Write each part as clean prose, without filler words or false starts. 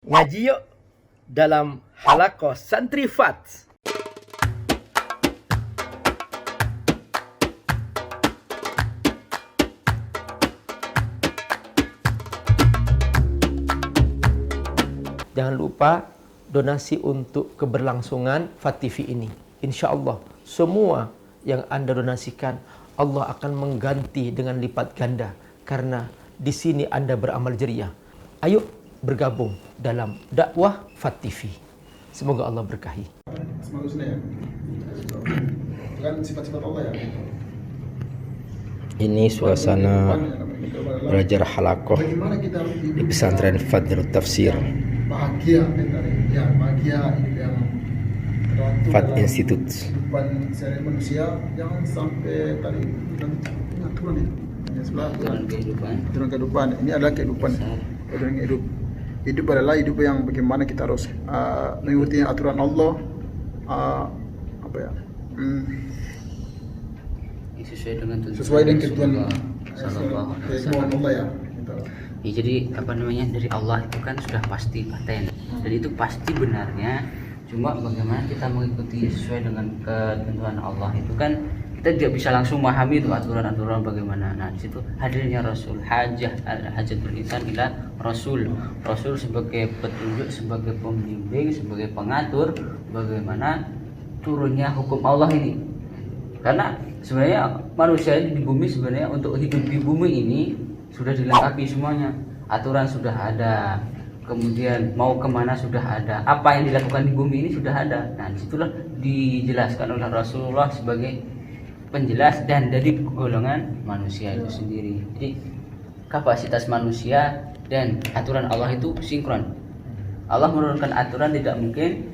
Ngaji yuk dalam Halaqah Santrifat. Jangan lupa donasi untuk keberlangsungan FAT TV ini. Insya Allah semua yang Anda donasikan Allah akan mengganti dengan lipat ganda, karena di sini Anda beramal jariah. Ayo bergabung dalam dakwah FAT TV. Semoga Allah berkahi. Manusia ya, kan sifat-sifat Allah ya. Ini suasana belajar halaqah Bagaimana kita di pesantren Fadlul Tafsir bahagia ya, bahagia yang teratur Fat dalam Institute. kehidupan sehari manusia, jangan sampai tadi bilang aturan itu. Yang sebelah aturan kehidupan. Ini adalah kehidupan. Aturan hidup. Hidup adalah hidup yang bagaimana kita harus mengikuti aturan Allah. Sesuai dengan ketentuan Allah ya. Ya, jadi dari Allah itu kan sudah pasti paten, dan itu pasti benarnya. Cuma bagaimana kita mengikuti sesuai dengan ketentuan Allah itu kan kita tidak bisa langsung memahami itu aturan-aturan bagaimana. Nah, di situ hadirnya Rasul, hajatul insan ila Rasul sebagai petunjuk, sebagai pembimbing, sebagai pengatur bagaimana turunnya hukum Allah ini. Karena sebenarnya manusia di bumi sebenarnya untuk hidup di bumi ini sudah dilengkapi semuanya, aturan sudah ada, kemudian mau kemana sudah ada, apa yang dilakukan di bumi ini sudah ada. Nah, disitulah dijelaskan oleh Rasulullah sebagai penjelas dan dari golongan manusia itu sendiri. Jadi kapasitas manusia dan aturan Allah itu sinkron. Allah menurunkan aturan tidak mungkin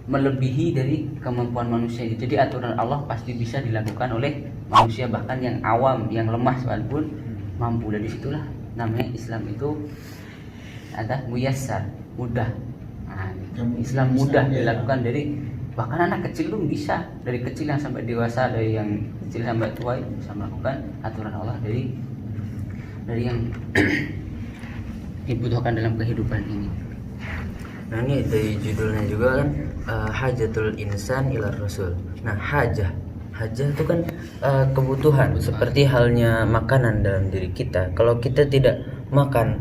melebihi dari kemampuan manusia. Jadi aturan Allah pasti bisa dilakukan oleh manusia, bahkan yang awam, yang lemah sekalipun mampu. Dari situlah namanya Islam itu ada muyassar, mudah. Nah, Islam mudah dilakukan dari bahkan anak kecil pun bisa, dari kecil yang sampai dewasa, dari yang kecil sampai tua bisa melakukan aturan Allah dari yang dibutuhkan dalam kehidupan ini. Nah, ini dari judulnya juga kan hajatul insan ila Rasul. Nah, hajah itu kan kebutuhan, seperti halnya makanan dalam diri kita. Kalau kita tidak makan,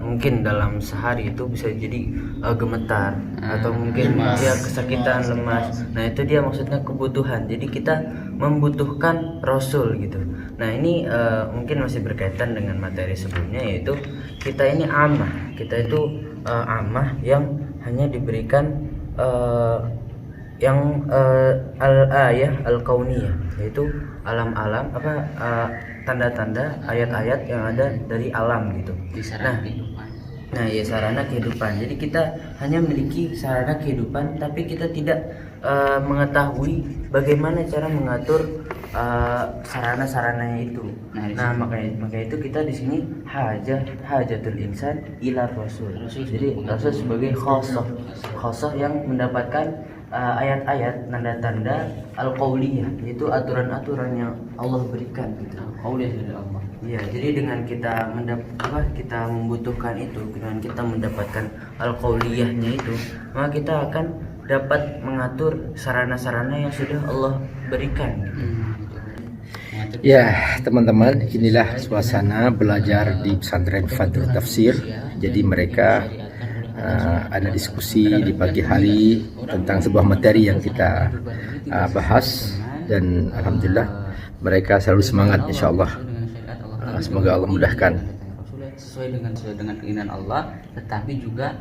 mungkin dalam sehari itu bisa jadi gemetar atau mungkin dia kesakitan, lemas. Nah, itu dia maksudnya kebutuhan. Jadi kita membutuhkan Rasul gitu. Nah, ini mungkin masih berkaitan dengan materi sebelumnya, yaitu kita ini amah. Kita itu amah yang hanya diberikan yang al-ayah al-kauniyah, yaitu alam-alam tanda-tanda ayat-ayat yang ada dari alam gitu. Nah, ya sarana kehidupan. Jadi kita hanya memiliki sarana kehidupan, tapi kita tidak mengetahui bagaimana cara mengatur sarana-sarananya itu. Nah, makanya itu kita di sini hajatul insan ila Rasul. Jadi Rasul sebagai khosoh yang mendapatkan ayat-ayat tanda-tanda al-qauliyah, yaitu aturan-aturan yang Allah berikan gitu. Qauliyah dari Allah. Iya, jadi dengan kita membutuhkan itu, dengan kita mendapatkan al-qauliyahnya itu, maka kita akan dapat mengatur sarana-sarana yang sudah Allah berikan. Ya, teman-teman, inilah suasana belajar di pesantren Fadlul Tafsir. Jadi mereka ada diskusi di pagi hari tentang sebuah materi yang kita bahas, dan alhamdulillah mereka selalu semangat, insyaallah. Semoga Allah mudahkan. Sesuai dengan keinginan Allah, tetapi juga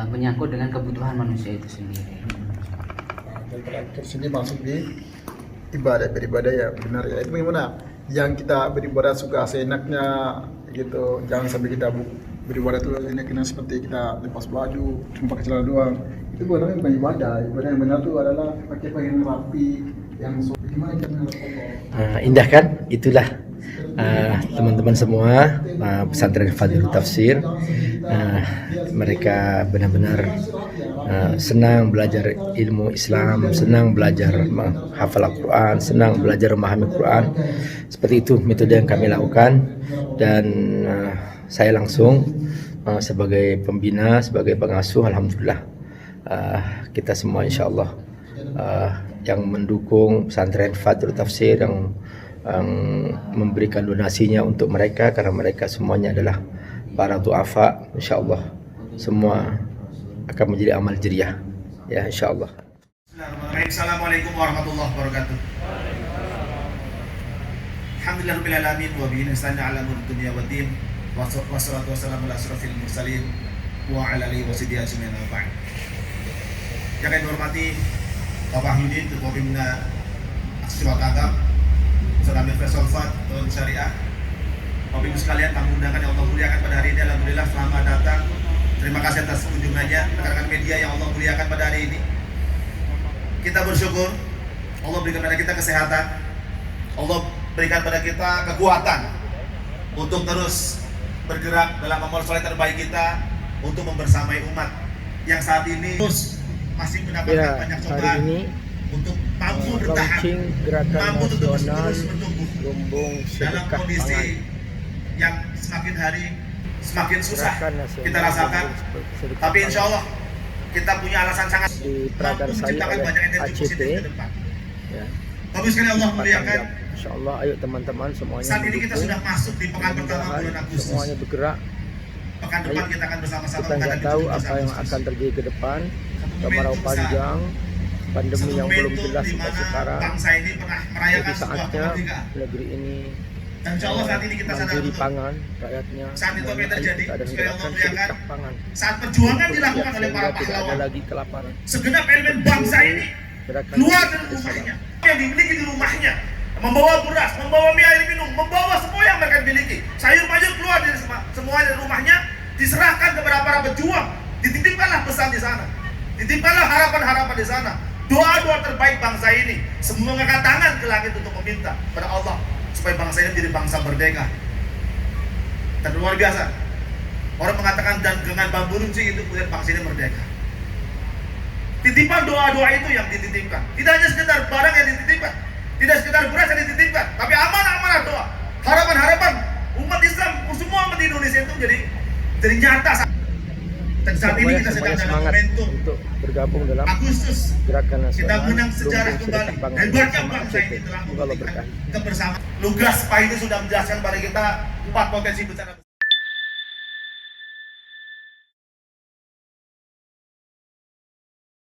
menyangkut dengan kebutuhan manusia itu sendiri. Dan terakhir sini masuk di beribadah ya benar ya. Itu bagaimana? Yang kita beribadah suka seenaknya gitu. Jangan sampai kita beribadah itu enak-enak seperti kita lepas baju, cuma pakai celana doang. Itu bukan ibadah. Ibadah yang benar itu adalah pakai pakaian rapi, yang gimana kita Allah. Indah kan? Itulah teman-teman semua pesantren Fadlul Tafsir. Mereka benar-benar senang belajar ilmu Islam, senang belajar menghafal Al-Quran, senang belajar memahami Al-Quran. Seperti itu metode yang kami lakukan, dan saya langsung sebagai pembina, sebagai pengasuh, alhamdulillah kita semua insyaallah yang mendukung pesantren Fathul Tafsir, yang memberikan donasinya untuk mereka, karena mereka semuanya adalah para duafa, insyaallah semua akan menjadi amal jariah ya insyaallah. Assalamualaikum warahmatullahi wabarakatuh. Alhamdulillahirabbil alamin wa bihi nasta'inu ala umuri dunya waddin. Wassalatu wassalamu ala asyrafil mursalin wa ala alihi washabihi ajmain. Yang kami hormati Bapak Yudin, Ketua Pembina Aksi Wakagam, Ustaz Amir Faisal Fat, Ketua Syariah. Bapak Ibu sekalian, tamu undangan yang Allah muliakan pada hari ini, alhamdulillah selamat datang. Terima kasih atas kunjungannya rekan-rekan media yang Allah muliakan pada hari ini. Kita bersyukur Allah berikan pada kita kesehatan, Allah berikan pada kita kekuatan untuk terus bergerak dalam amal soleh terbaik kita untuk membersamai umat yang saat ini terus masih mendapatkan banyak cobaan untuk mampu bertahan, mampu untuk terus bertumbuh dalam kondisi yang semakin hari semakin susah kita rasakan. Tapi insya Allah kita punya alasan sangat mampu menciptakan banyak energi positif ke depan. Bapak sekali Allah muliakan. Insyaallah, ayo teman-teman semuanya. Saat ini kita sudah masuk di pekan pertama bulan Agustus. Semuanya bergerak. Pekan depan kita akan bersama-sama Kita nggak tahu apa yang akan terjadi ke depan. Kemarau panjang, pandemi yang belum jelas sampai sekarang. Bangsa ini pernah merayakan Jadi sebuah saatnya kemerdekaan. negeri ini Dan insya Allah saat ini kita sadar mandiri betul. pangan rakyatnya. Saat itu apa yang terjadi? Kita ada Sekali Allah gerakan muliakan. sedekah pangan. Saat perjuangan dilakukan oleh para Sehingga tidak ada pahlawan, lagi kelaparan. segenap elemen bangsa ini Gerakan keluar dari sedekah rumahnya, yang dimiliki di rumahnya, membawa beras, membawa mie air minum, membawa semua yang mereka miliki, sayur mayur keluar dari semua dari rumahnya, diserahkan kepada para pejuang, dititipkanlah pesan di sana, dititipkanlah harapan-harapan di sana, doa-doa terbaik bangsa ini, semua mengangkat tangan ke langit untuk meminta pada Allah supaya bangsa ini menjadi bangsa merdeka. Dan luar biasa, orang mengatakan dan dengan bambu runcing itu kemudian bangsa ini merdeka. Titipan doa-doa itu yang dititipkan. Tidak hanya sekedar barang yang dititipkan, tidak sekedar beras yang dititipkan, tapi amanah-amanah doa, harapan-harapan umat Islam, semua umat di Indonesia itu jadi nyata. Dan saat ini kita sedang dalam momentum untuk bergabung dalam Agustus gerakan nasional. kita menang sejarah Lumbung kembali. sedekah pangan Hebatnya bersama bangsa ACT. ini telah Kalau membuktikan berkah. kebersamaan. Lugas Pak itu sudah menjelaskan pada kita 4 potensi bencana.